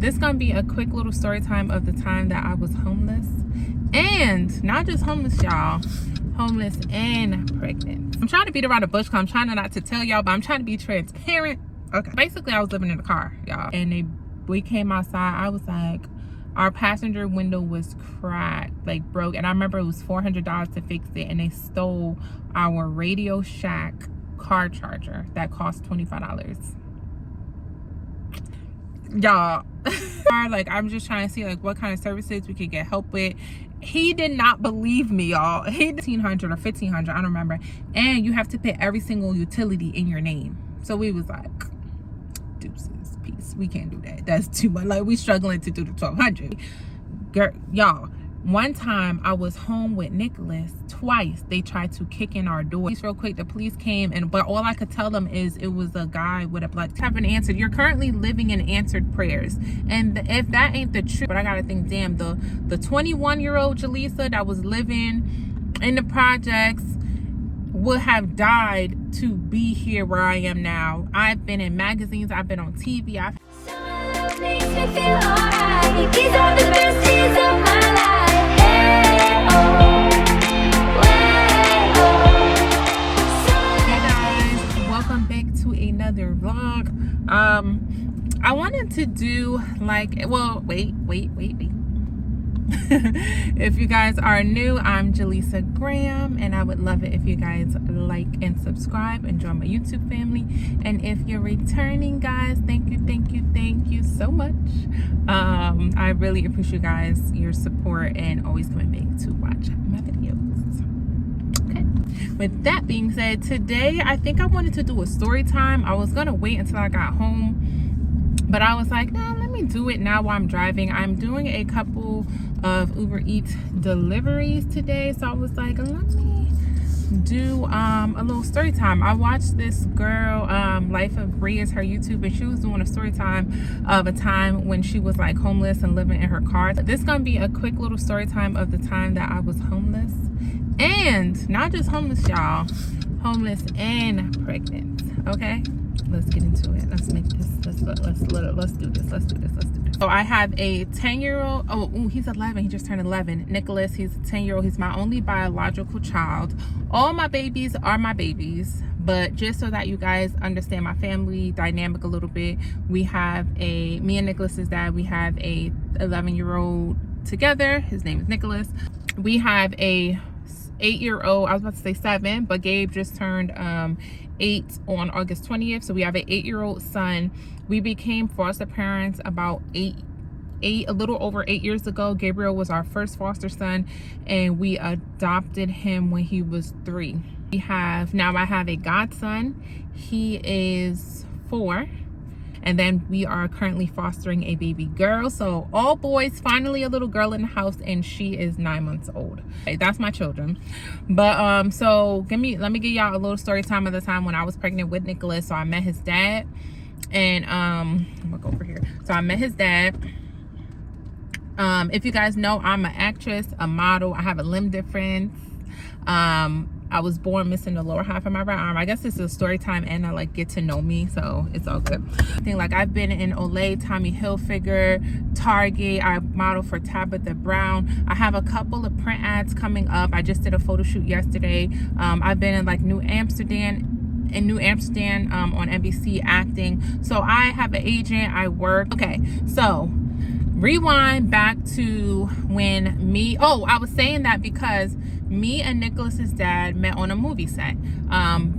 This gonna be a quick little story time of the time that I was homeless, and not just homeless, y'all, homeless and pregnant. I'm trying to beat around the bush because I'm trying not to tell y'all, but I'm trying to be transparent. Okay, basically I was living in the car, y'all, and we came outside. I was like, our passenger window was cracked, like broke, and I remember it was $400 to fix it, and they stole our Radio Shack car charger that cost $25. Y'all, like, I'm just trying to see like what kind of services we could get help with. He did not believe me, y'all. He did $1,500 or $1,500, I don't remember, and you have to pay every single utility in your name. So we was like, deuces, peace, we can't do that, that's too much. Like, we struggling to do the $1,200. Girl, y'all, one time I was home with Nicholas. Twice they tried to kick in our door. Real quick, the police came, but all I could tell them is it was a guy with a black haven't answered. You're currently living in answered prayers, and if that ain't the truth, but I gotta think, damn, the 21-year-old Jaleesa that was living in the projects would have died to be here where I am now. I've been in magazines, I've been on TV. Makes me feel alright. These are the best days of my life. Hey, oh, way, oh. Hey guys, welcome back to another vlog. I wanted to do like, well, wait. If you guys are new, I'm Jaleesa Graham, and I would love it if you guys like and subscribe and join my YouTube family. And if you're returning, guys, thank you so much. I really appreciate you guys, your support, and always coming back to watch my videos. Okay, with that being said, today I think I wanted to do a story time. I was gonna wait until I got home, but I was like, nah, let me do it now while I'm driving. I'm doing a couple of Uber Eats deliveries today, so I was like, let me do a little story time. I watched this girl, Life of Bree is her YouTube, and she was doing a story time of a time when she was like homeless and living in her car. This is gonna be a quick little story time of the time that I was homeless, and not just homeless, y'all, homeless and pregnant. Okay, let's get into it. Let's make this, let's do this. So I have a 10-year-old. Oh, he's 11. He just turned 11. Nicholas, he's a 10-year-old. He's my only biological child. All my babies are my babies, but just so that you guys understand my family dynamic a little bit, we have me and Nicholas's dad, we have a 11-year-old together. His name is Nicholas. We have a 8-year-old. I was about to say 7, but Gabe just turned 8 on August 20th. So we have an 8-year-old son. We became foster parents about a little over 8 years ago. Gabriel was our first foster son, and we adopted him when he was 3. I have a godson. He is 4. And then we are currently fostering a baby girl. So all boys, finally a little girl in the house, and she is 9 months old. Okay, that's my children. But so let me give y'all a little story time of the time when I was pregnant with Nicholas. So I met his dad, and I'm gonna go over here. So I met his dad. If you guys know, I'm an actress, a model. I have a limb difference. I was born missing the lower half of my right arm. I guess this is a story time, and I like get to know me, so it's all good. I think like I've been in OLAY, Tommy Hilfiger, Target. I model for Tabitha Brown. I have a couple of print ads coming up. I just did a photo shoot yesterday. I've been in like New Amsterdam on NBC acting. So I have an agent, I work. Okay, so rewind back to when I was saying that because me and Nicholas's dad met on a movie set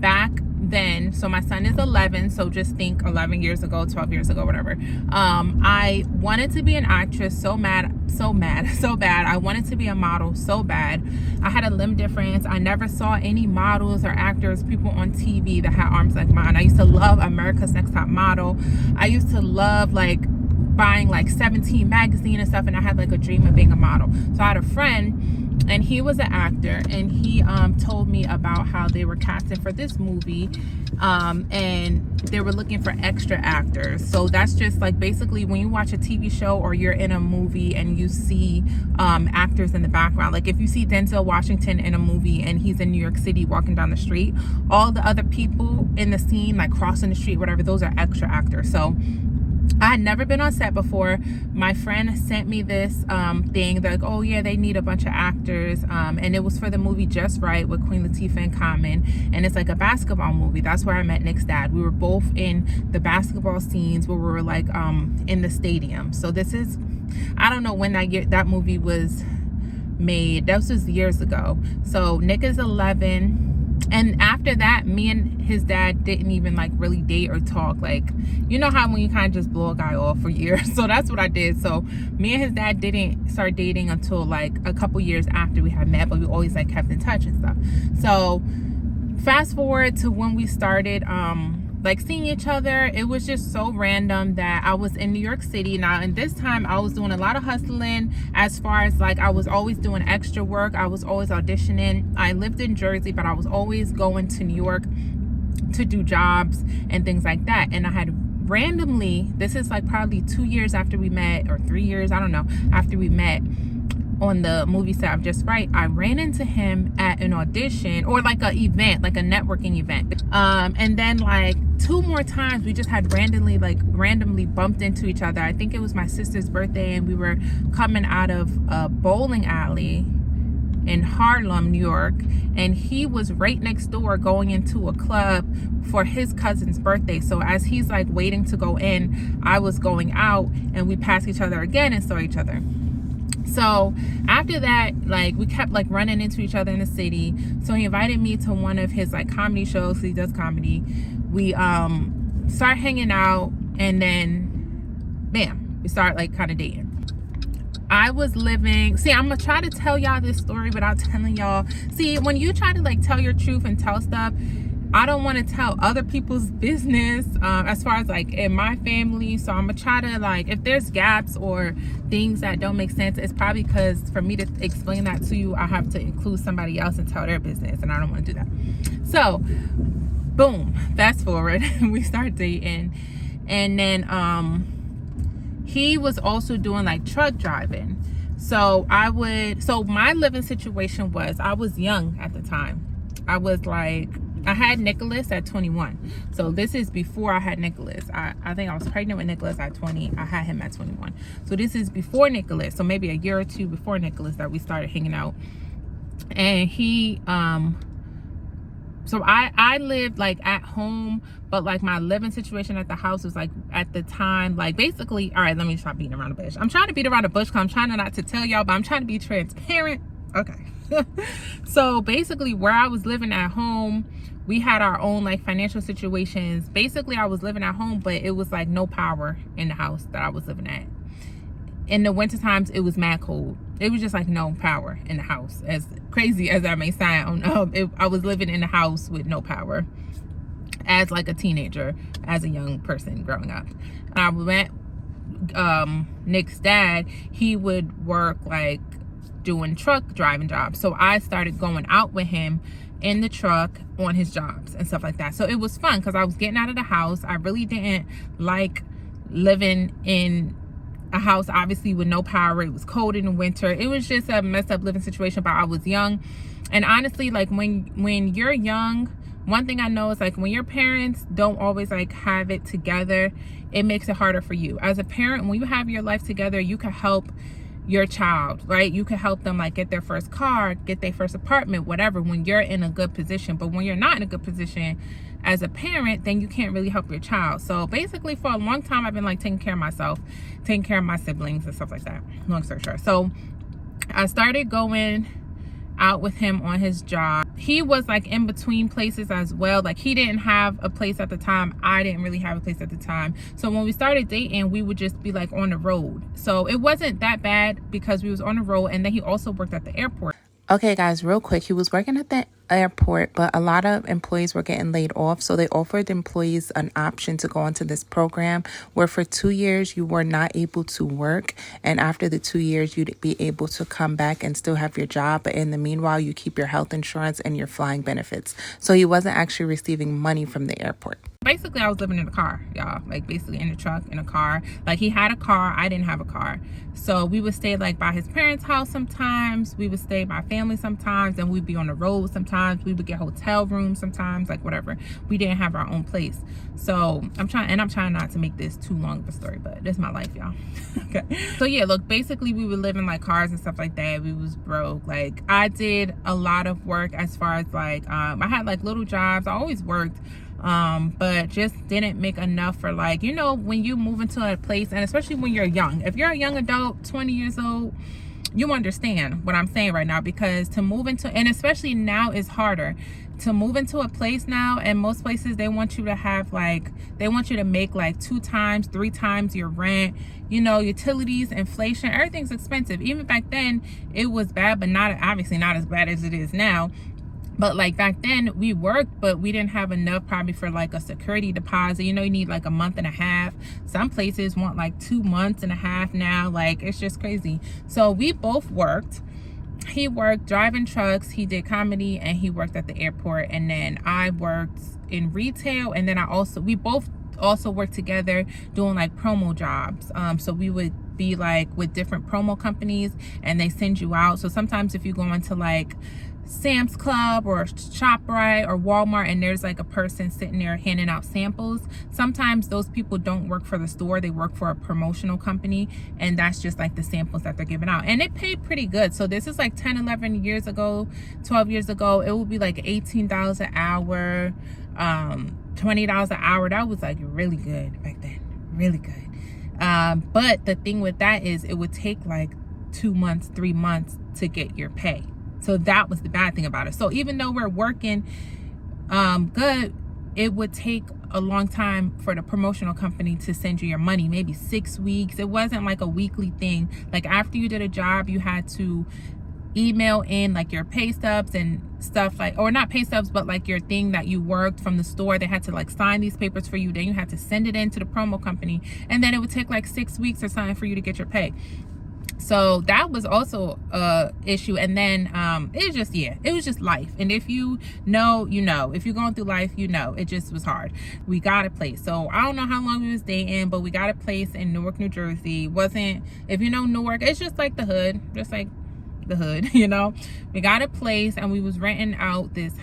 back then. So my son is 11, so just think 11 years ago, 12 years ago, whatever. I wanted to be an actress so bad. I wanted to be a model so bad. I had a limb difference. I never saw any models or actors, people on TV that had arms like mine. I used to love America's Next Top Model. I used to love like buying like 17 magazine and stuff, and I had like a dream of being a model. So I had a friend, and he was an actor, and he told me about how they were casting for this movie, and they were looking for extra actors. So that's just like basically when you watch a TV show or you're in a movie and you see actors in the background. Like if you see Denzel Washington in a movie and he's in New York City walking down the street, all the other people in the scene like crossing the street, whatever, those are extra actors. So I had never been on set before. My friend sent me this thing. They're like, oh yeah, they need a bunch of actors. And it was for the movie Just Right with Queen Latifah and Common. And it's like a basketball movie. That's where I met Nick's dad. We were both in the basketball scenes where we were like in the stadium. So this is, I don't know when that movie was made. That was years ago. So Nick is 11. And after that, me and his dad didn't even like really date or talk. Like, you know how when you kind of just blow a guy off for years. So that's what I did. So me and his dad didn't start dating until like a couple years after we had met, but we always like kept in touch and stuff. So fast forward to when we started like seeing each other, it was just so random that I was in New York City now, and this time I was doing a lot of hustling as far as like I was always doing extra work. I was always auditioning. I lived in Jersey, but I was always going to New York to do jobs and things like that. And I had randomly, this is like probably 2 years after we met, or 3 years, I don't know, after we met on the movie set of Just Right, I ran into him at an audition or like a event, like a networking event. And then like 2 more times we just had randomly bumped into each other. I think it was my sister's birthday and we were coming out of a bowling alley in Harlem, New York, and he was right next door going into a club for his cousin's birthday. So as he's like waiting to go in, I was going out, and we passed each other again and saw each other. So after that, like we kept like running into each other in the city. So he invited me to one of his like comedy shows. He does comedy. We start hanging out, and then bam, we start like kind of dating. I was living, see, I'm gonna try to tell y'all this story without telling y'all. See, when you try to like tell your truth and tell stuff, I don't want to tell other people's business as far as like in my family. So I'm gonna try to like, if there's gaps or things that don't make sense, it's probably because for me to explain that to you, I have to include somebody else and tell their business, and I don't want to do that. So boom, fast forward, we start dating, and then he was also doing like truck driving. So my living situation was, I was young at the time. I was like, I had Nicholas at 21. So this is before I had Nicholas. I think I was pregnant with Nicholas at 20. I had him at 21. So this is before Nicholas. So maybe a year or 2 before Nicholas that we started hanging out. And he, so I lived like at home, but like my living situation at the house was like at the time, like basically, all right, let me stop beating around the bush. I'm trying to beat around the bush because I'm trying not to tell y'all, but I'm trying to be transparent. Okay. So basically where I was living at home, we had our own like financial situations. Basically I was living at home, but it was like no power in the house that I was living at. In the winter times, it was mad cold. It was just like no power in the house. As crazy as that may sound, I was living in a house with no power as like a teenager, as a young person growing up. And I went, Nick's dad, he would work like doing truck driving jobs. So I started going out with him in the truck on his jobs and stuff like that. So it was fun because I was getting out of the house. I really didn't like living in a house obviously with no power. It was cold in the winter. It was just a messed up living situation, but I was young. And honestly, like when you're young, one thing I know is like when your parents don't always like have it together, it makes it harder for you. As a parent, when you have your life together, you can help your child, right? You can help them like get their first car, get their first apartment, whatever, when you're in a good position. But when you're not in a good position as a parent, then you can't really help your child. So basically for a long time, I've been like taking care of myself, taking care of my siblings and stuff like that. Long story short. So I started going out with him on his job. He was like in between places as well. Like he didn't have a place at the time. I didn't really have a place at the time. So when we started dating, we would just be like on the road. So it wasn't that bad because we was on the road. And then he also worked at the airport. Okay, guys, real quick. He was working at the airport, but a lot of employees were getting laid off. So they offered employees an option to go into this program where for 2 years you were not able to work. And after the 2 years, you'd be able to come back and still have your job. But in the meanwhile, you keep your health insurance and your flying benefits. So he wasn't actually receiving money from the airport. Basically, I was living in a car, y'all. Like basically in a truck, in a car. Like he had a car, I didn't have a car. So we would stay like by his parents' house sometimes. We would stay by family sometimes, and we'd be on the road sometimes. sometimes we would get hotel rooms, sometimes, like whatever. We didn't have our own place. So I'm trying not to make this too long of a story, but this is my life, y'all. Okay, so yeah, look, basically we would live in like cars and stuff like that. We was broke. Like I did a lot of work as far as like I had like little jobs. I always worked, but just didn't make enough for, like, you know, when you move into a place, and especially when you're young. If you're a young adult, 20 years old, you understand what I'm saying right now, because to move into, and especially now, is harder to move into a place now. And most places, they want you to have like, they want you to make like 2 times, 3 times your rent, you know, utilities, inflation, everything's expensive. Even back then it was bad, but not, obviously not as bad as it is now. But like back then we worked, but we didn't have enough probably for like a security deposit. You know, you need like a month and a half. Some places want like 2 months and a half now. Like, it's just crazy. So we both worked. He worked driving trucks, he did comedy, and he worked at the airport. And then I worked in retail. And then we both also worked together doing like promo jobs. So we would be like with different promo companies, and they send you out. So sometimes if you go into like Sam's Club or ShopRite or Walmart, and there's like a person sitting there handing out samples, sometimes those people don't work for the store, they work for a promotional company, and that's just like the samples that they're giving out. And it paid pretty good. So this is like 10, 11 years ago, 12 years ago. It would be like $18 an hour, $20 an hour. That was like really good back then, really good. But the thing with that is it would take like 2 months, 3 months to get your pay. So that was the bad thing about it. So even though we're working good, it would take a long time for the promotional company to send you your money, maybe 6 weeks. It wasn't like a weekly thing. Like after you did a job, you had to email in like your pay stubs and stuff, like, or not pay stubs, but like your thing that you worked from the store. They had to like sign these papers for you. Then you had to send it in to the promo company. And then it would take like 6 weeks or something for you to get your pay. So that was also a issue. And then it was just, yeah, it was just life. And if you know, you know, if you're going through life, you know, it just was hard. We got a place. So I don't know how long we was dating, but we got a place in Newark, New Jersey. Wasn't, if you know Newark, it's just like the hood, just like the hood, you know. We got a place, and we was renting out this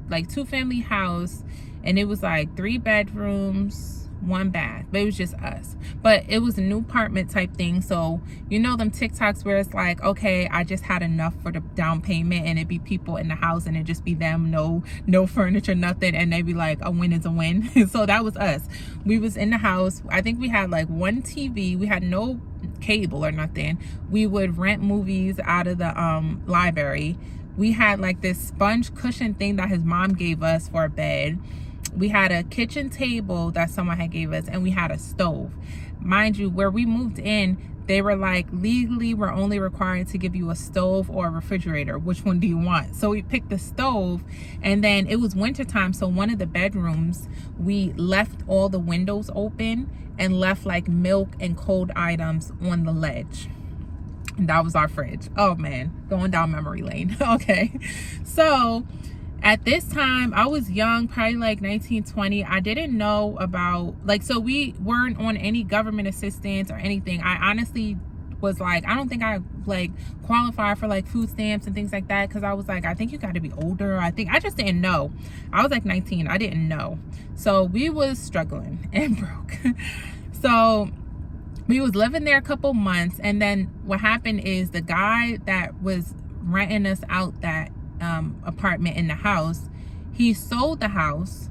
like 2-family house, and it was like 3 bedrooms, 1 bath, but it was just us. But it was a new apartment type thing. So you know them TikToks where it's like, okay, I just had enough for the down payment, and it'd be people in the house, and it just be them, no furniture, nothing, and they'd be like, a win is a win. So that was us. We was in the house. I think we had like 1 TV. We had no cable or nothing. We would rent movies out of the library. We had like this sponge cushion thing that his mom gave us for a bed. We had a kitchen table that someone had gave us, and we had a stove. Mind you, where we moved in, they were like, legally we're only required to give you a stove or a refrigerator. Which one do you want? So we picked the stove. And then it was wintertime, so one of the bedrooms, we left all the windows open and left like milk and cold items on the ledge. And that was our fridge. Oh man, going down memory lane. Okay, so at this time, I was young, probably like 19, 20. I didn't know about, like, so we weren't on any government assistance or anything. I honestly was like, I don't think I like qualify for like food stamps and things like that, because I was like, I think you got to be older. I just didn't know. I was like 19. I didn't know. So we was struggling and broke. So we was living there a couple months, and then what happened is the guy that was renting us out that apartment in the house, he sold the house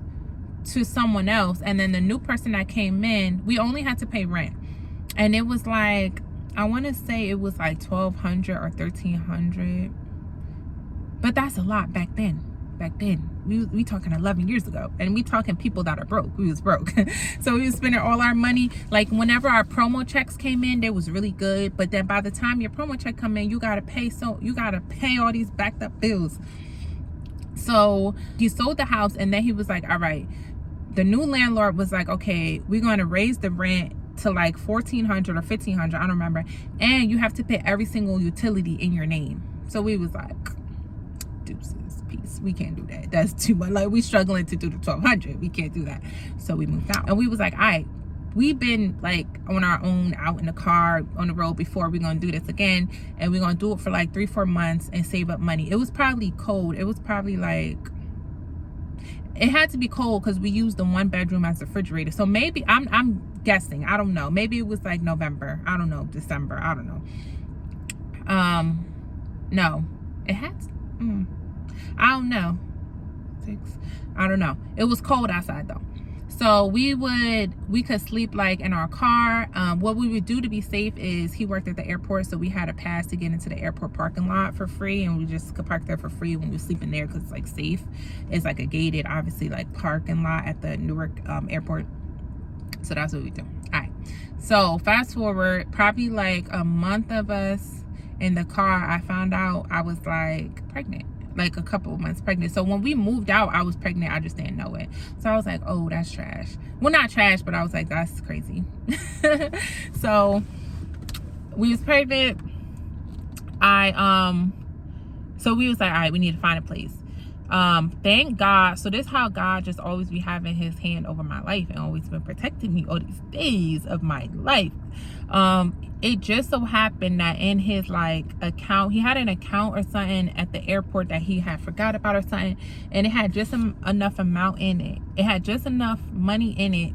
to someone else, and then the new person that came in, we only had to pay rent, and it was like, I want to say it was like $1,200 or $1,300, but that's a lot back then. We talking 11 years ago, and we talking people that are broke. We was broke. So we was spending all our money. Like whenever our promo checks came in, they was really good, but then by the time your promo check come in, you gotta pay all these backed up bills. So he sold the house, and then he was like, all right, the new landlord was like, okay, we're gonna raise the rent to like $1,400 or $1,500, I don't remember, and you have to pay every single utility in your name. So we was like, deuces, peace, we can't do that, that's too much. Like, we struggling to do the $1,200, we can't do that. So we moved out, and we was like, all right, we've been like on our own out in the car on the road before. We're gonna do this again, and we're gonna do it for like 3-4 months and save up money. It was probably cold. It was probably like, it had to be cold because we used the 1 bedroom as a refrigerator. So maybe I'm guessing, I don't know, maybe it was like November, I don't know, December, I don't know. No, it had to, I don't know, I don't know. It was cold outside though. So we could sleep like in our car. What we would do to be safe is, he worked at the airport, so we had a pass to get into the airport parking lot for free, and we just could park there for free when we were sleeping there, because it's like safe. It's like a gated, obviously, like parking lot at the Newark airport. So that's what we do. All right, so fast forward probably like a month of us in the car, I found out I was like pregnant, like a couple of months pregnant. So when we moved out, I was pregnant, I just didn't know it. So I was like, oh, that's trash. Well, not trash, but I was like, that's crazy. So we was pregnant. So we was like, all right, we need to find a place. Thank God. So this is how God just always be having his hand over my life and always been protecting me all these days of my life. It just so happened that in his like account, he had an account or something at the airport that he had forgot about or something, and it had just enough amount in it. It had just enough money in it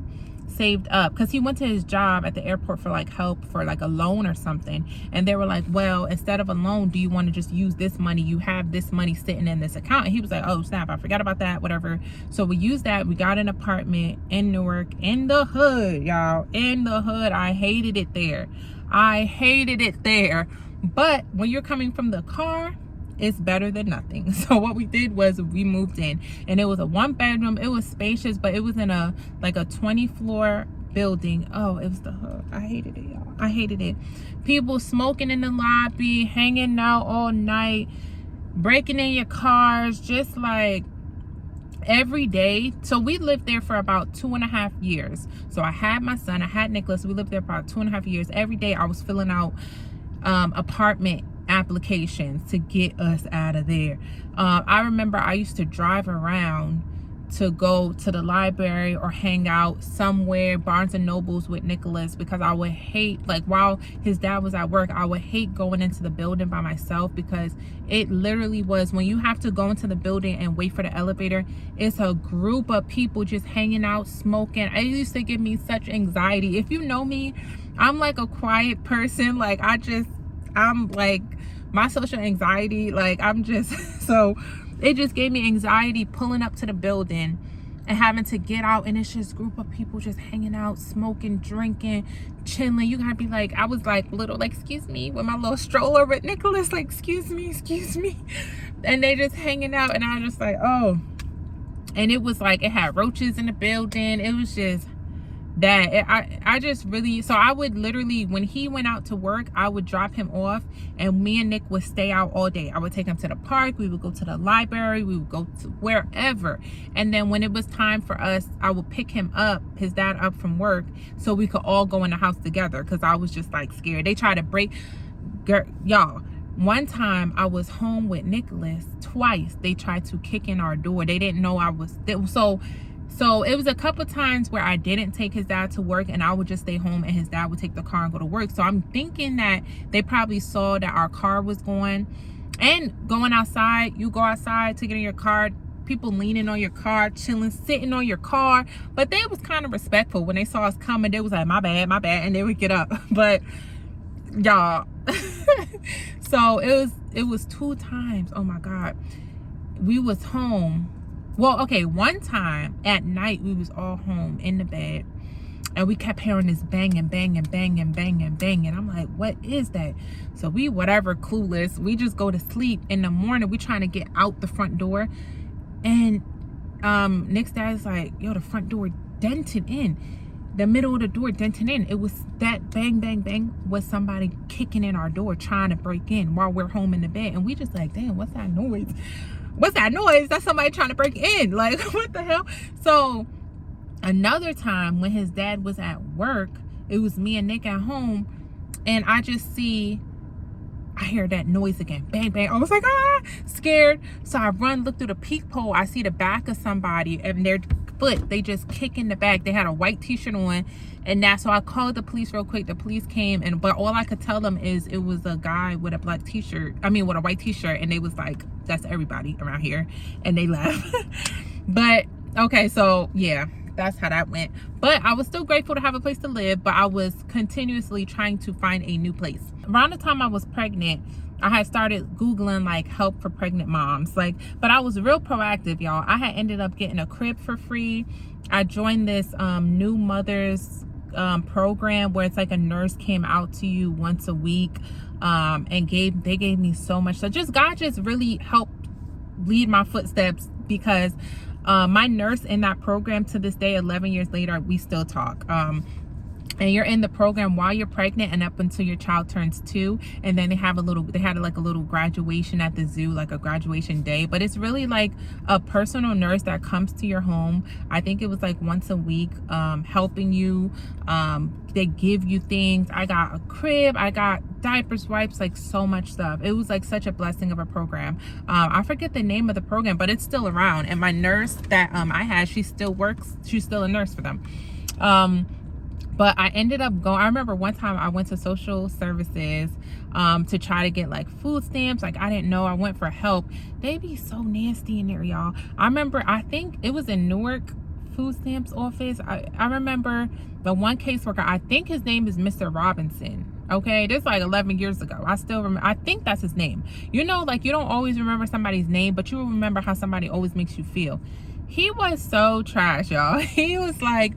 saved up, because he went to his job at the airport for like help for like a loan or something, and they were like, well, instead of a loan, do you want to just use this money? You have this money sitting in this account. And he was like, oh snap, I forgot about that, whatever. So we used that. We got an apartment in Newark, in the hood, y'all, in the hood. I hated it there. But when you're coming from the car, it's better than nothing. So what we did was we moved in, and it was a 1 bedroom. It was spacious, but it was in a like a 20-floor building. Oh, it was the hood. I hated it, y'all. I hated it. People smoking in the lobby, hanging out all night, breaking in your cars, just like every day. So we lived there for about 2.5 years. So I had my son, I had Nicholas. We lived there for about 2.5 years. Every day I was filling out apartment applications to get us out of there. I remember I used to drive around to go to the library or hang out somewhere, Barnes and Nobles with Nicholas, because I would hate, like while his dad was at work, I would hate going into the building by myself, because it literally was, when you have to go into the building and wait for the elevator, it's a group of people just hanging out, smoking. It used to give me such anxiety. If you know me, I'm like a quiet person. Like I'm like, my social anxiety, like I'm just, so it just gave me anxiety pulling up to the building and having to get out, and it's just a group of people just hanging out, smoking, drinking, chilling. You gotta be like, I was like little, like, excuse me, with my little stroller with Nicholas, like, excuse me. And they just hanging out, and I was just like, oh. And it was like, it had roaches in the building. It was just that I just really, so I would literally, when he went out to work, I would drop him off, and me and Nick would stay out all day. I would take him to the park, we would go to the library, we would go to wherever, and then when it was time for us, I would pick him up, his dad up from work, so we could all go in the house together, because I was just like scared. They tried to break, y'all, one time I was home with Nicholas, twice they tried to kick in our door. They didn't know I was, so it was a couple times where I didn't take his dad to work, and I would just stay home, and his dad would take the car and go to work. So I'm thinking that they probably saw that our car was going, and going outside, you go outside to get in your car, people leaning on your car, chilling, sitting on your car. But they was kind of respectful. When they saw us coming, they was like, my bad, and they would get up. But y'all, so it was 2 times. Oh my God. We was home. Well, okay, one time at night, we was all home in the bed, and we kept hearing this banging. I'm like, what is that? So we, whatever, clueless, we just go to sleep. In the morning, we trying to get out the front door, and Nick's dad's like, yo, the front door dented in. The middle of the door dented in. It was that bang was somebody kicking in our door, trying to break in while we're home in the bed. And we just like, damn, what's that noise? That's somebody trying to break in. Like, what the hell? So another time when his dad was at work, it was me and Nick at home, and I hear that noise again, bang. I was like, scared. So I run, look through the peephole. I see the back of somebody, and they're foot. They just kick in the back. They had a white t-shirt on, and so I called the police real quick. The police came, but all I could tell them is it was a guy with a black t-shirt, with a white t-shirt, and they was like, that's everybody around here, and they left. But okay, so yeah, that's how that went. But I was still grateful to have a place to live, but I was continuously trying to find a new place. Around the time I was pregnant, I had started Googling like help for pregnant moms, but I was real proactive, y'all. I had ended up getting a crib for free. I joined this new mothers program where it's like a nurse came out to you once a week, and they gave me so much. So God just really helped lead my footsteps, because my nurse in that program to this day, 11 years later, we still talk. And you're in the program while you're pregnant and up until your child turns 2, and then they had like a little graduation at the zoo, like a graduation day. But it's really like a personal nurse that comes to your home. I think it was like once a week, helping you. They give you things. I got a crib, I got diapers, wipes, like so much stuff. It was like such a blessing of a program. I forget the name of the program, but it's still around. And my nurse that I had, she still works. She's still a nurse for them. But I ended up going, I remember one time I went to social services to try to get like food stamps. Like I didn't know, I went for help. They be so nasty in there, y'all. I remember, I think it was in Newark food stamps office. I remember the one caseworker, I think his name is Mr. Robinson. Okay, this is like 11 years ago. I still remember, I think that's his name. You know, like you don't always remember somebody's name, but you will remember how somebody always makes you feel. He was so trash, y'all. He was like,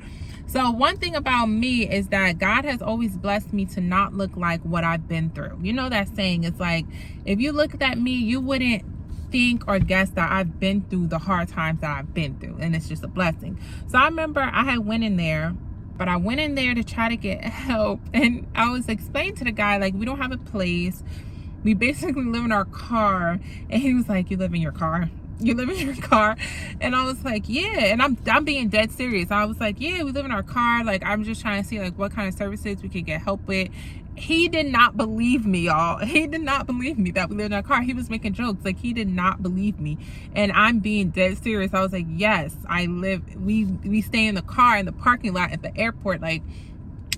so one thing about me is that God has always blessed me to not look like what I've been through. You know that saying, it's like, if you looked at me, you wouldn't think or guess that I've been through the hard times that I've been through. And it's just a blessing. So I remember I had went in there, but I went in there to try to get help. And I was explaining to the guy, like, we don't have a place. We basically live in our car. And he was like, you live in your car? You live in your car? And I was like, yeah. And I'm being dead serious. I was like, yeah, we live in our car. Like, I'm just trying to see like what kind of services we could get help with. He did not believe me, y'all. He did not believe me that we lived in our car. He was making jokes. Like, he did not believe me. And I'm being dead serious. I was like, yes, we stay in the car in the parking lot at the airport. Like,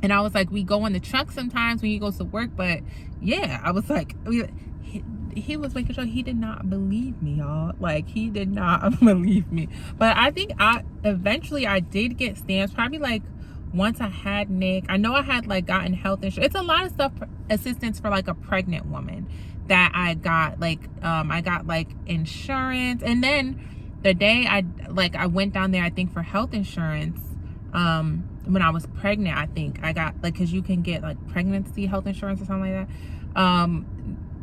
and I was like, we go in the truck sometimes when he goes to work. But yeah, I was like, he was making sure. He did not believe me, y'all. Like, he did not believe me. But I think eventually I did get stamps, probably like once I had Nick. I know I had like gotten health insurance. It's a lot of stuff, assistance for like a pregnant woman that I got. Like I got like insurance. And then the day I went down there, I think for health insurance, when I was pregnant, I think I got like, because you can get like pregnancy health insurance or something like that.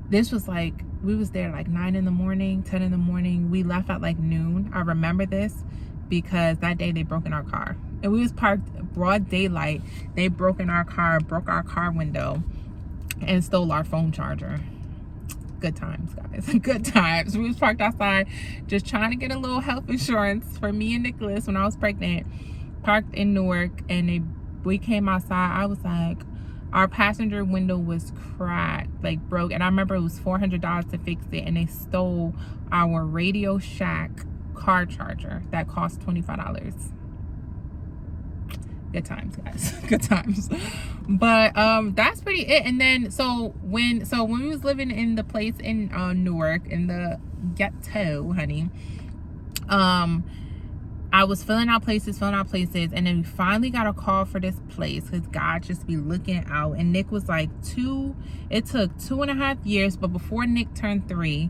This was like, we was there like 9 in the morning, 10 in the morning. We left at like noon. I remember this because that day they broke in our car. And we was parked broad daylight. They broke in our car, broke our car window, and stole our phone charger. Good times, guys. Good times. We was parked outside just trying to get a little health insurance for me and Nicholas when I was pregnant. Parked in Newark, and we came outside. I was like, our passenger window was cracked, like broke. And I remember it was $400 to fix it. And they stole our Radio Shack car charger that cost $25. Good times, guys. Good times. But that's pretty it. And then so when we was living in the place in Newark, in the ghetto, honey, I was filling out places, and then we finally got a call for this place because God just be looking out. And Nick was like it took 2.5 years, but before Nick turned 3,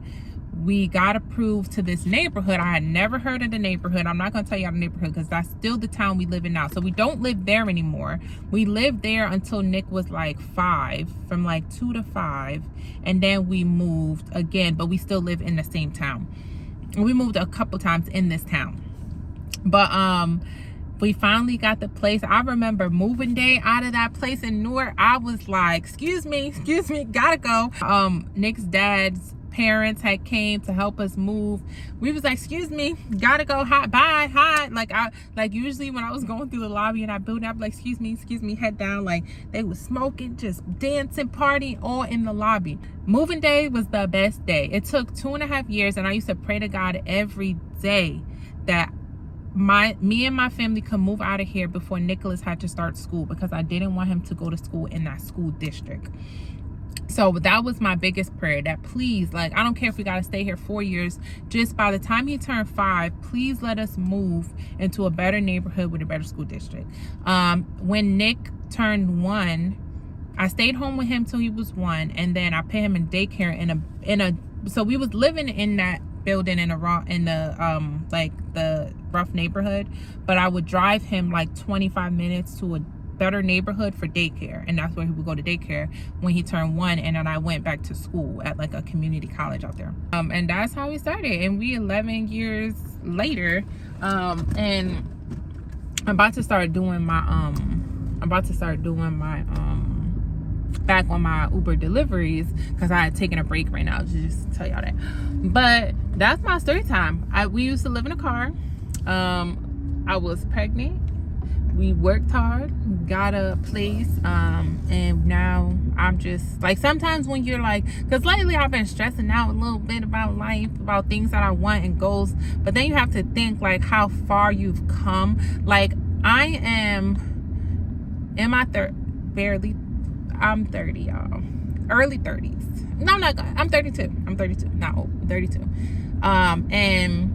we got approved to this neighborhood. I had never heard of the neighborhood. I'm not going to tell you the neighborhood because that's still the town we live in now. So we don't live there anymore. We lived there until Nick was like 5, from like 2 to 5. And then we moved again, but we still live in the same town. And we moved a couple times in this town. But we finally got the place. I remember moving day out of that place in Newark. I was like, excuse me, gotta go. Nick's dad's parents had came to help us move. We was like, excuse me, gotta go, hi, bye, hi. Like usually when I was going through the lobby and I building, I'd be like, excuse me, head down. Like they was smoking, just dancing, partying all in the lobby. Moving day was the best day. It took 2.5 years, and I used to pray to God every day that me and my family could move out of here before Nicholas had to start school, because I didn't want him to go to school in that school district. So that was my biggest prayer, that please, like, I don't care if we got to stay here 4 years, just by the time he turned 5, please let us move into a better neighborhood with a better school district. When Nick turned 1, I stayed home with him till he was 1, and then I put him in daycare in a so we was living in that building in the rough neighborhood, but I would drive him like 25 minutes to a better neighborhood for daycare, and that's where he would go to daycare when he turned 1, and then I went back to school at like a community college out there. And that's how we started, and we 11 years later, and I'm about to start doing my back on my Uber deliveries, because I had taken a break right now, just to tell y'all that. But that's my story time. We used to live in a car. I was pregnant. We worked hard, got a place, and now I'm just like, sometimes when you're like, because lately I've been stressing out a little bit about life, about things that I want and goals, but then you have to think like how far you've come. Like, I am in my I'm 30, y'all. Early 30s. No, I'm not. I'm 32. I'm 32. Not old. 32. And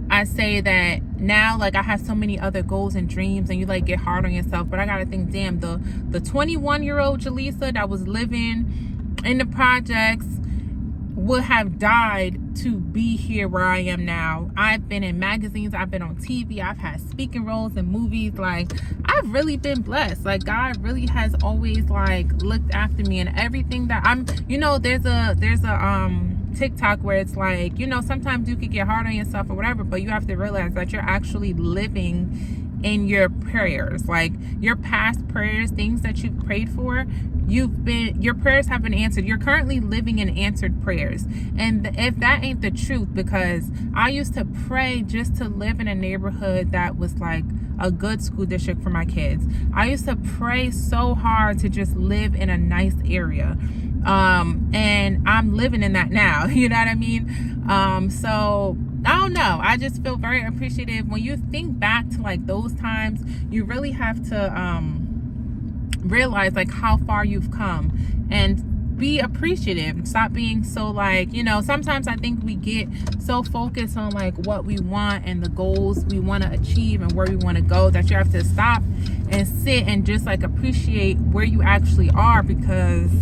I say that now, like, I have so many other goals and dreams, and you like get hard on yourself. But I gotta think, damn, the 21-year-old Jaleesa that was living in the projects would have died to be here where I am now. I've been in magazines, I've been on TV, I've had speaking roles in movies. Like, I've really been blessed. Like, God really has always like looked after me, and everything that I'm, you know, there's a TikTok where it's like, you know, sometimes you could get hard on yourself or whatever, but you have to realize that you're actually living in your prayers, like your past prayers, things that you've prayed for, your prayers have been answered. You're currently living in answered prayers. And if that ain't the truth, because I used to pray just to live in a neighborhood that was like a good school district for my kids. I used to pray so hard to just live in a nice area. And I'm living in that now, you know what I mean? So I don't know, I just feel very appreciative. When you think back to like those times, you really have to realize like how far you've come, and be appreciative. Stop being so like, you know, sometimes I think we get so focused on like what we want and the goals we want to achieve and where we want to go, that you have to stop and sit and just like appreciate where you actually are. Because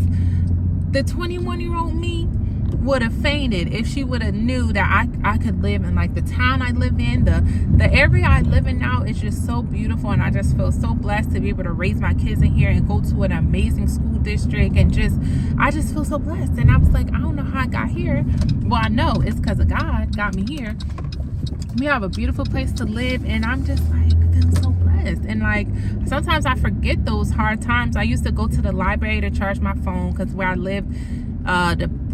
the 21-year-old me would have fainted if she would have knew that I could live in like the town I live in. The area I live in now is just so beautiful, and I just feel so blessed to be able to raise my kids in here and go to an amazing school district, and I just feel so blessed. And I was like, I don't know how I got here. Well, I know it's because of God got me here. We have a beautiful place to live, and I'm just like feeling so blessed. And like sometimes I forget those hard times. I used to go to the library to charge my phone, because where I live,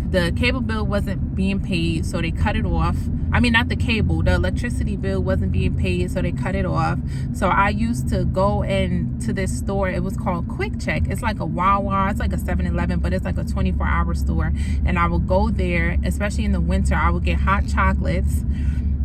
the cable bill wasn't being paid, so they cut it off. I mean, not the cable, the electricity bill wasn't being paid, so they cut it off. So I used to go into this store. It was called Quick Check. It's like a Wawa, it's like a 7-Eleven, but it's like a 24-hour store. And I would go there, especially in the winter. I would get hot chocolates,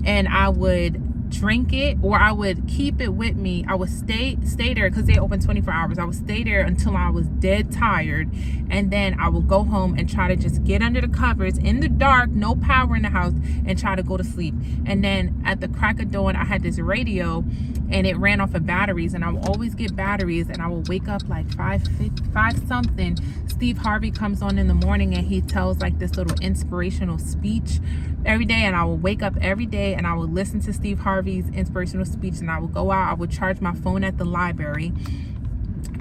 and I would drink it, or I would keep it with me. I would stay there, because they open 24 hours. I would stay there until I was dead tired, and then I would go home and try to just get under the covers in the dark, no power in the house, and try to go to sleep. And then at the crack of dawn, I had this radio, and it ran off of batteries, and I would always get batteries, and I would wake up like 5 something. Steve Harvey comes on in the morning, and he tells like this little inspirational speech every day, and I will wake up every day and I will listen to Steve Harvey's inspirational speech, and I will go out, I would charge my phone at the library,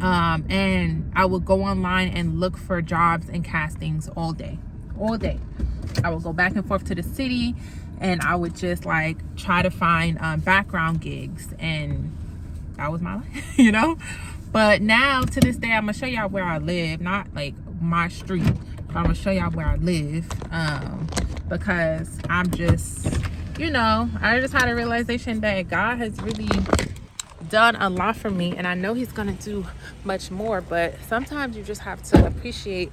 and I would go online and look for jobs and castings all day. I would go back and forth to the city, and I would just like try to find background gigs, and that was my life, you know. But now to this day, I'm gonna show y'all where I live, not like my street, but I'm gonna show y'all where I live, because I'm just, you know, I just had a realization that God has really done a lot for me, and I know he's gonna do much more. But sometimes you just have to appreciate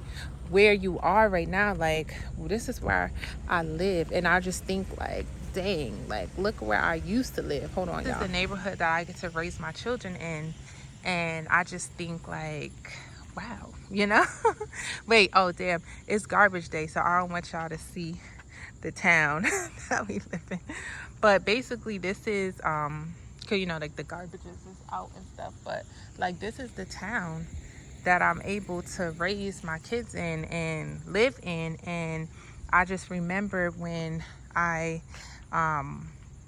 where you are right now. Like, well, this is where I live, and I just think like, dang, like look where I used to live. Hold on, y'all. This is the neighborhood that I get to raise my children in, and I just think like, wow, you know. Wait, oh damn, it's garbage day, so I don't want y'all to see the town that we live in. But basically this is cause you know, like the garbage is out and stuff, but like this is the town that I'm able to raise my kids in and live in. And I just remember when I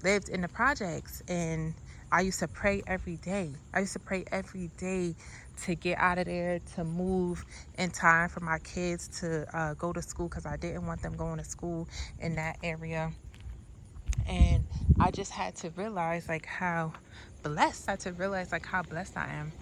lived in the projects, and I used to pray every day. I used to pray every day to get out of there, to move in time for my kids to go to school, because I didn't want them going to school in that area. And I just had to realize like how blessed I am,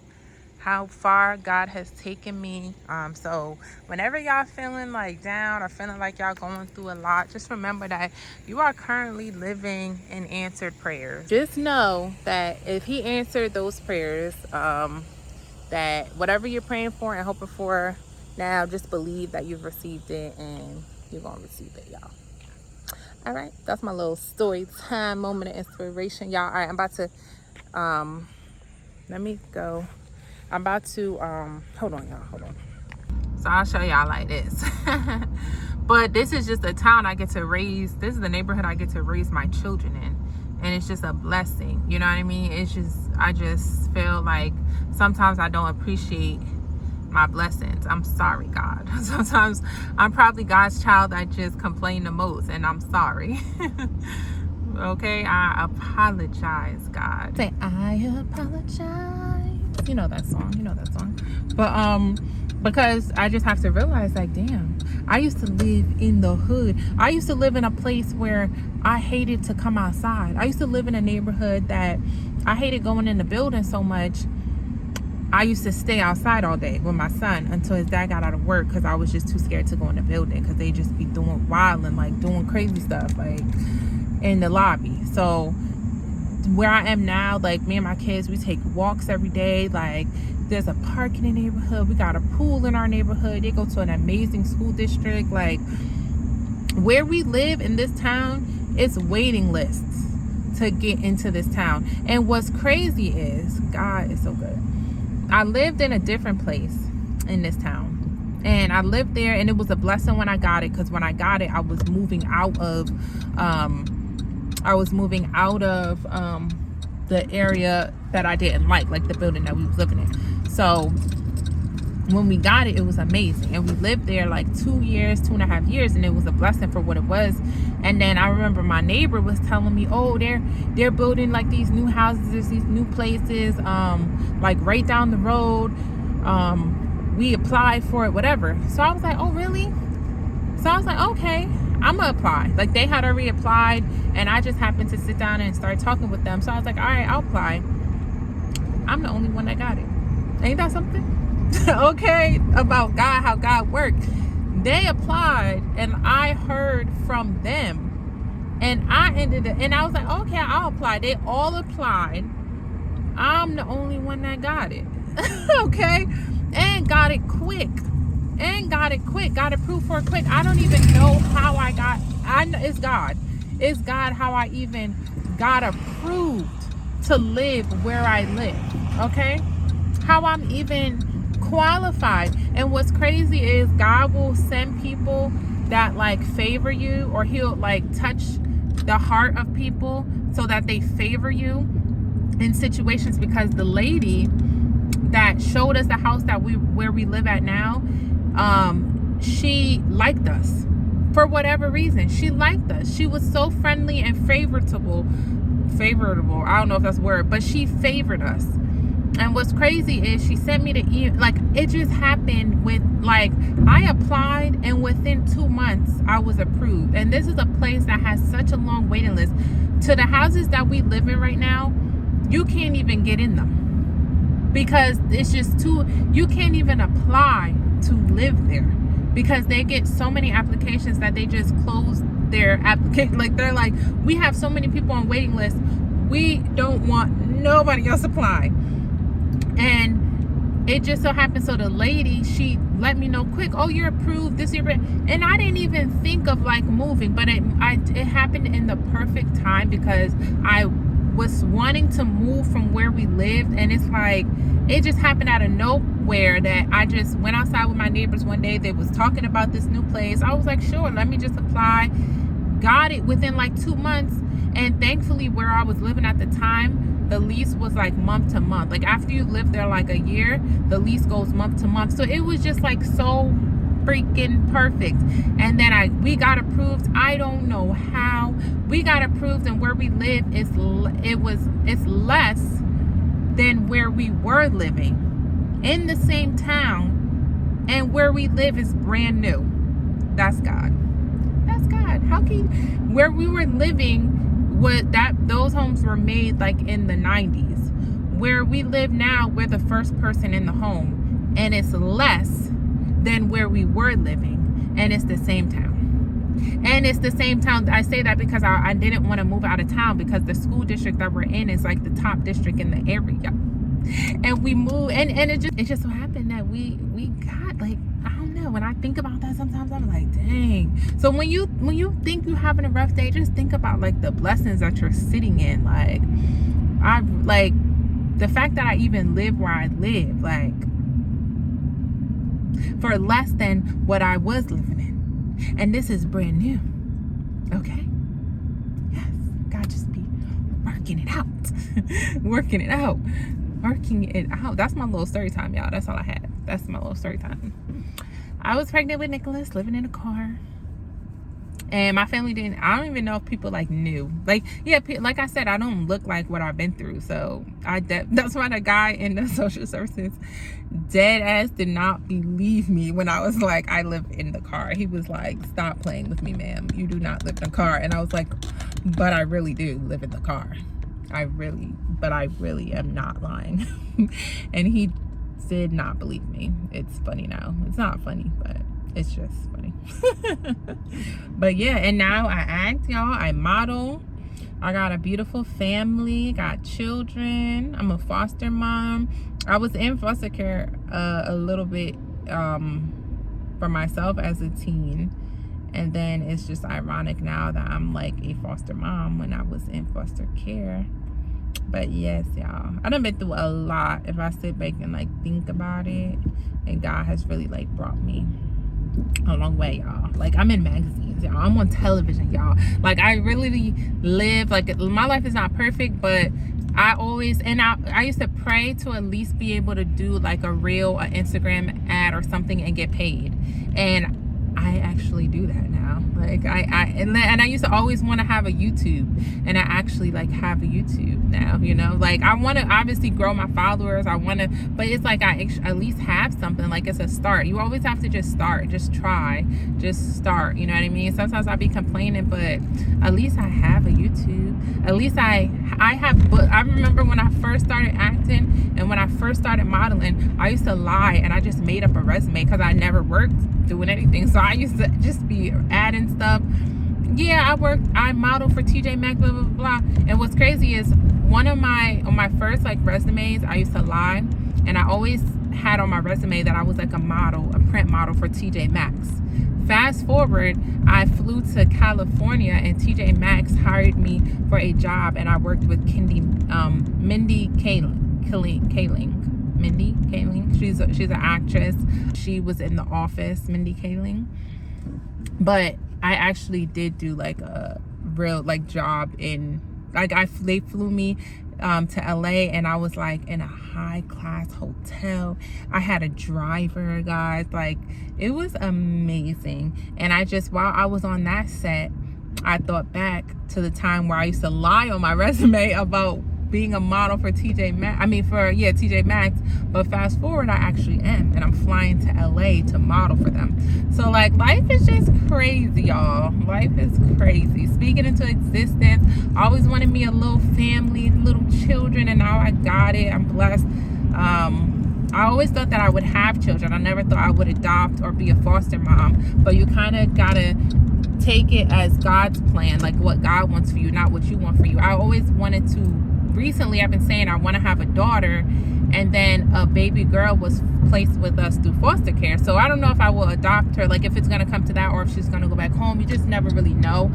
how far God has taken me. So whenever y'all feeling like down or feeling like y'all going through a lot, just remember that you are currently living in answered prayers. Just know that if he answered those prayers, that whatever you're praying for and hoping for now, just believe that you've received it, and you're gonna receive it, y'all. All right, that's my little story time moment of inspiration, y'all. All right, I'm about to let me go. I'm about to hold on, y'all, hold on. So I'll show y'all like this. But this is just a town I get to raise. This is the neighborhood I get to raise my children in, and it's just a blessing, you know what I mean? It's just, I just feel like sometimes I don't appreciate my blessings. I'm sorry, God. Sometimes I'm probably God's child that just complain the most, and I'm sorry. Okay, I apologize, God. Say I apologize. You know that song. But because I just have to realize, like, damn, I used to live in the hood. I used to live in a place where I hated to come outside. I used to live in a neighborhood that I hated going in the building so much. I used to stay outside all day with my son until his dad got out of work, because I was just too scared to go in the building, because they just be doing wild and like doing crazy stuff like in the lobby. So where I am now, like me and my kids, we take walks every day. Like there's a park in the neighborhood. We got a pool in our neighborhood. They go to an amazing school district. Like where we live in this town, it's waiting lists to get into this town. And what's crazy is, God is so good. I lived in a different place in this town, and I lived there, and it was a blessing when I got it, because when I got it, I was moving out of the area that I didn't like the building that we was living in. So when we got it, it was amazing, and we lived there like 2.5 years, and it was a blessing for what it was. And then I remember my neighbor was telling me, oh, they're building like these new houses, these new places, like right down the road. We applied for it, whatever. So I was like, oh really? So I was like, okay, I'm gonna apply. Like they had already applied, and I just happened to sit down and start talking with them. So I was like, all right, I'll apply. I'm the only one that got it. Ain't that something? Okay, about God, how God worked. They applied, and I heard from them, and I was like, okay, I'll apply. They all applied. I'm the only one that got it. Okay, and got it quick. Got approved for it quick. I don't even know how it's God how I even got approved to live where I live. Okay, how I'm even qualified. And what's crazy is God will send people that like favor you, or he'll like touch the heart of people so that they favor you in situations. Because the lady that showed us the house that where we live at now, she liked us for whatever reason. She liked us. She was so friendly and favorable. I don't know if that's a word, but she favored us. And what's crazy is she sent me the email. Like it just happened with, like, I applied, and within 2 months I was approved. And this is a place that has such a long waiting list. To the houses that we live in right now, you can't even get in them, because it's just you can't even apply to live there, because they get so many applications that they just close their application. Like they're like, we have so many people on waiting lists, we don't want nobody else applying. And it just so happened, so the lady, she let me know quick, oh, you're approved this year, and I didn't even think of like moving, but it happened in the perfect time, because I was wanting to move from where we lived, and it's like it just happened out of nowhere that I just went outside with my neighbors one day. They was talking about this new place. I was like, sure, let me just apply. Got it within like 2 months, and thankfully where I was living at the time, the lease was like month to month. Like after you live there like a year, the lease goes month to month. So it was just like so freaking perfect. And then we got approved. I don't know how we got approved, and where we live it's less than where we were living in the same town, and where we live is brand new. That's God. That's God. How can you, where we were living, those homes were made like in the 90s. Where we live now, we're the first person in the home, and it's less than where we were living, and it's the same town. And it's the same town. I say that because I didn't want to move out of town, because the school district that we're in is like the top district in the area. And we moved, and it just so happened that we got, like, I don't know, when I think about that sometimes I'm like, dang. So when you think you're having a rough day, just think about like the blessings that you're sitting in. Like the fact that I even live where I live, like for less than what I was living in, and this is brand new. Okay, yes, God just be working it out. Working it out. That's my little story time, y'all. That's all I had. That's my little story time. I was pregnant with Nicholas, living in a car, and my family didn't. I don't even know if people like knew. Like, yeah, like I said, I don't look like what I've been through. So that's why the guy in the social services dead ass did not believe me when I was like, I live in the car. He was like, stop playing with me, ma'am. You do not live in a car. And I was like, but I really do live in the car. I really am not lying. And he did not believe me. It's funny now. It's not funny, but it's just funny. But yeah, and now I act, y'all. I model. I got a beautiful family, got children. I'm a foster mom. I was in foster care a little bit for myself as a teen. And then it's just ironic now that I'm like a foster mom when I was in foster care. But yes, y'all, I done been through a lot. If I sit back and like think about it, and God has really like brought me a long way, y'all. Like, I'm in magazines, y'all. I'm on television, y'all. Like, I really live, like, my life is not perfect, but I always, and I used to pray to at least be able to do like a reel, an Instagram ad or something and get paid. And I actually do that now. Like, and I used to always want to have a YouTube, and I actually like have a YouTube now, you know. Like, I want to obviously grow my followers. I want to, but it's like I at least have something. Like, it's a start. You always have to just start, just try, just start, you know what I mean? Sometimes I'll be complaining, but at least I have a YouTube. At least I have, but I remember when I first started acting and when I first started modeling, I used to lie, and I just made up a resume because I never worked doing anything. So I used to just be adding stuff. Yeah, I modeled for TJ Maxx, blah, blah, blah. And what's crazy is on my first like resumes, I used to lie, and I always had on my resume that I was like a model, a print model for TJ Maxx. Fast forward, I flew to California, and TJ Maxx hired me for a job, and I worked with Mindy Kaling. Mindy Kaling. She's an actress. She was in The Office, Mindy Kaling. But I actually did do like a real like job in, like, they flew me to LA, and I was like in a high class hotel. I had a driver, guys. Like, it was amazing. And while I was on that set, I thought back to the time where I used to lie on my resume about being a model for TJ Maxx. But fast forward, I actually am, and I'm flying to LA to model for them. So like, life is just crazy, y'all. Life is crazy. Speaking into existence. I always wanted me a little family, little children, and now I got it. I'm blessed. I always thought that I would have children. I never thought I would adopt or be a foster mom. But you kind of gotta take it as God's plan, like what God wants for you, not what you want for you. I always wanted to recently I've been saying I want to have a daughter, and then a baby girl was placed with us through foster care. So I don't know if I will adopt her, like if it's going to come to that, or if she's going to go back home. You just never really know.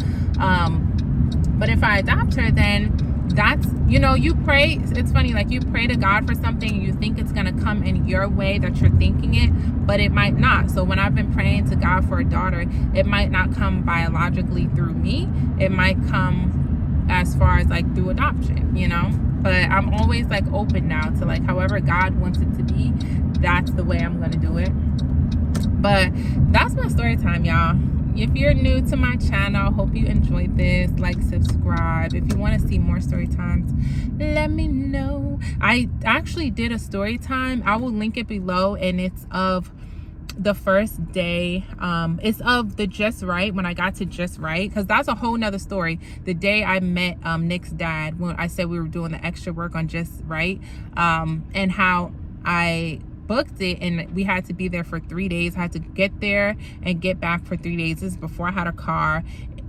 But if I adopt her, then that's, you know, you pray. It's funny, like you pray to God for something and you think it's going to come in your way that you're thinking it, but it might not. So when I've been praying to God for a daughter, it might not come biologically through me. It might come as far as like through adoption, you know. But I'm always like open now to like however God wants it to be, that's the way I'm going to do it. But that's my story time, y'all. If you're new to my channel, hope you enjoyed this. Like, subscribe. If you want to see more story times, let me know. I actually did a story time. I will link it below, and it's of the first day. It's of the Just Right, when I got to Just Right, because that's a whole nother story. The day I met Nick's dad, when I said we were doing the extra work on Just Right, and how I booked it and we had to be there for 3 days. I had to get there and get back for 3 days. This is before I had a car.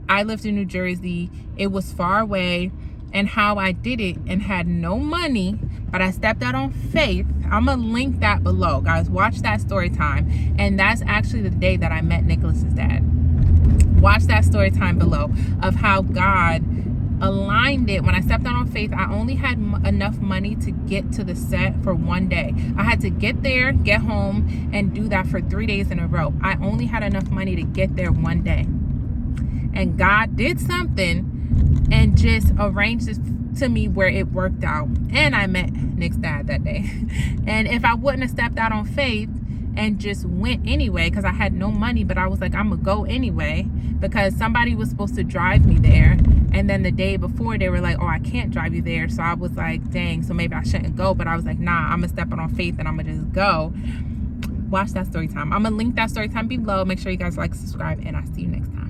I lived in New Jersey. It was far away, and how I did it and had no money, but I stepped out on faith. I'm gonna link that below, guys. Watch that story time. And that's actually the day that I met Nicholas's dad. Watch that story time below of how God aligned it. When I stepped out on faith, I only had enough money to get to the set for 1 day. I had to get there, get home, and do that for 3 days in a row. I only had enough money to get there 1 day. And God did something and just arranged this to me where it worked out. And I met Nick's dad that day. And if I wouldn't have stepped out on faith and just went anyway, because I had no money, but I was like, I'm gonna go anyway, because somebody was supposed to drive me there, and then the day before they were like, oh, I can't drive you there. So I was like, dang, so maybe I shouldn't go. But I was like, nah, I'm gonna step out on faith and I'm gonna just go. Watch that story time. I'm gonna link that story time below. Make sure you guys like, subscribe, and I'll see you next time.